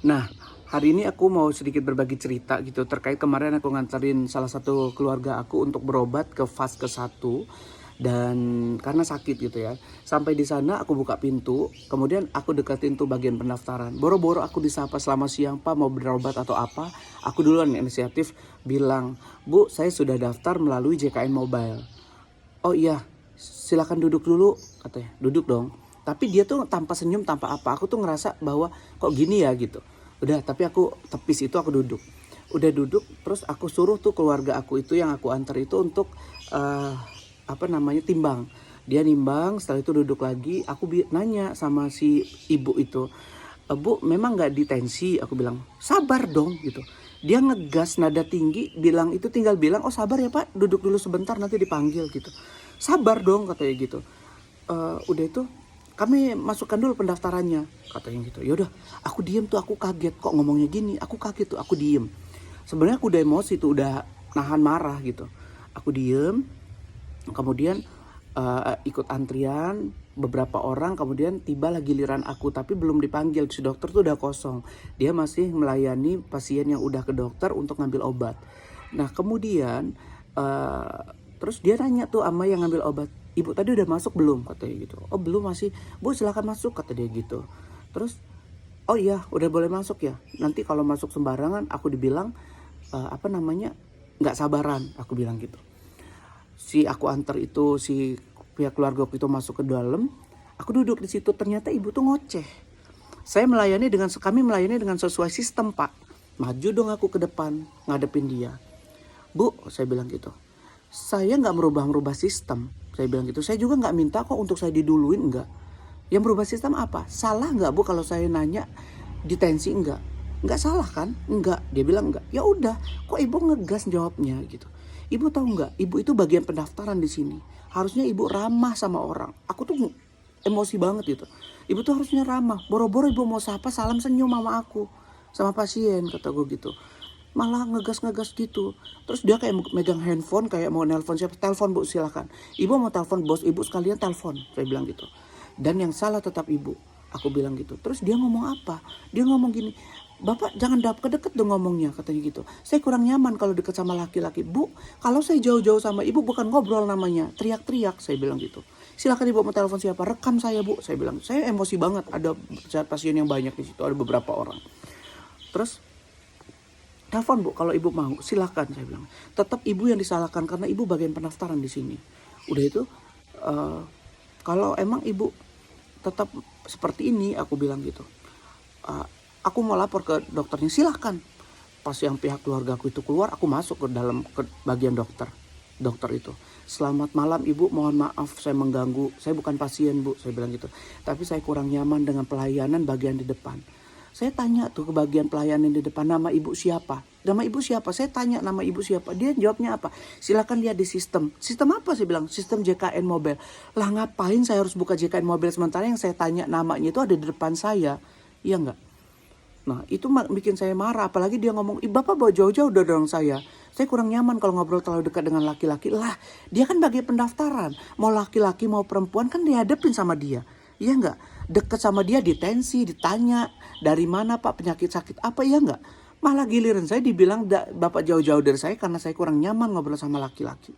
Nah, hari ini aku mau sedikit berbagi cerita gitu terkait kemarin aku nganterin salah satu keluarga aku untuk berobat ke fase ke-1 dan karena sakit gitu ya. Sampai di sana aku buka pintu, kemudian aku deketin tuh bagian pendaftaran. Boro-boro aku disapa selamat siang Pak, mau berobat atau apa. Aku duluan inisiatif bilang, Bu saya sudah daftar melalui JKN Mobile. Oh iya, silakan duduk dulu katanya. Duduk dong. Tapi dia tuh tanpa senyum, tanpa apa. Aku tuh ngerasa bahwa kok gini ya gitu. Udah, tapi aku tepis itu aku duduk. Udah duduk, terus aku suruh tuh keluarga aku itu yang aku antar itu untuk timbang. Dia nimbang, setelah itu duduk lagi. Aku nanya sama si ibu itu, Bu memang nggak ditensi? Aku bilang, sabar dong gitu. Dia ngegas nada tinggi bilang itu, tinggal bilang oh sabar ya Pak, duduk dulu sebentar nanti dipanggil gitu. Sabar dong katanya gitu. Udah itu kami masukkan dulu pendaftarannya katanya gitu. Ya udah, aku diem tuh, aku kaget kok ngomongnya gini. Aku kaget tuh, aku diem. Sebenarnya aku udah emosi tuh, udah nahan marah gitu. Aku diem, kemudian ikut antrian beberapa orang, kemudian tiba giliran aku tapi belum dipanggil. Si dokter tuh udah kosong, dia masih melayani pasien yang udah ke dokter untuk ngambil obat. Nah kemudian terus dia nanya tuh sama yang ngambil obat, Ibu tadi udah masuk belum katanya gitu. Oh belum, masih. Bu silakan masuk kata dia gitu. Terus oh iya udah boleh masuk ya, nanti kalau masuk sembarangan aku dibilang nggak sabaran, aku bilang gitu. Si aku antar itu, si pihak keluarga itu masuk ke dalam, aku duduk di situ, ternyata ibu tuh ngoceh. Kami melayani dengan sesuai sistem Pak. Maju dong aku ke depan ngadepin dia. Bu saya bilang gitu, saya nggak merubah sistem, saya bilang gitu. Saya juga nggak minta kok untuk saya diduluin, enggak. Yang merubah sistem apa? Salah nggak Bu kalau saya nanya ditensi enggak? Nggak salah kan? Enggak. Dia bilang enggak. Ya udah, kok ibu ngegas jawabnya gitu. Ibu tahu nggak? Ibu itu bagian pendaftaran di sini. Harusnya ibu ramah sama orang. Aku tuh emosi banget gitu. Ibu tuh harusnya ramah. Boro-boro ibu mau sapa, salam senyum sama aku, sama pasien, kata gue gitu. Malah ngegas gitu. Terus dia kayak megang handphone, kayak mau nelpon siapa. Telepon Bu silakan. Ibu mau telepon bos ibu sekalian telepon, saya bilang gitu. Dan yang salah tetap ibu, aku bilang gitu. Terus dia ngomong apa? Dia ngomong gini, Bapak jangan deket dong ngomongnya, katanya gitu. Saya kurang nyaman kalau deket sama laki-laki. Bu, kalau saya jauh-jauh sama ibu bukan ngobrol namanya, teriak-teriak, saya bilang gitu. Silakan ibu mau telepon siapa, rekam saya Bu, saya bilang. Saya emosi banget, ada pasien yang banyak di situ, ada beberapa orang. Terus telepon Bu kalau ibu mau, silakan, saya bilang. Tetap ibu yang disalahkan karena ibu bagian pendaftaran di sini. Udah itu, kalau emang ibu tetap seperti ini, aku bilang gitu. Aku mau lapor ke dokternya, silakan. Pas yang pihak keluarga aku itu keluar, aku masuk ke bagian dokter itu. Selamat malam Ibu, mohon maaf saya mengganggu. Saya bukan pasien Bu, saya bilang gitu. Tapi saya kurang nyaman dengan pelayanan bagian di depan. Saya tanya tuh ke bagian pelayanan di depan, nama ibu siapa? Nama ibu siapa? Saya tanya nama ibu siapa. Dia jawabnya apa? Silakan lihat di sistem. Sistem apa? Saya bilang, sistem JKN Mobile. Lah ngapain saya harus buka JKN Mobile sementara yang saya tanya namanya itu ada di depan saya? Iya enggak? Nah itu bikin saya marah. Apalagi dia ngomong, Bapak bawa jauh-jauh udah dorong saya. Saya kurang nyaman kalau ngobrol terlalu dekat dengan laki-laki. Lah dia kan bagian pendaftaran. Mau laki-laki mau perempuan kan dihadapin sama dia. Iya enggak? Deket sama dia ditensi, ditanya dari mana Pak, penyakit sakit apa, iya enggak? Malah giliran saya dibilang Bapak jauh-jauh dari saya karena saya kurang nyaman ngobrol sama laki-laki.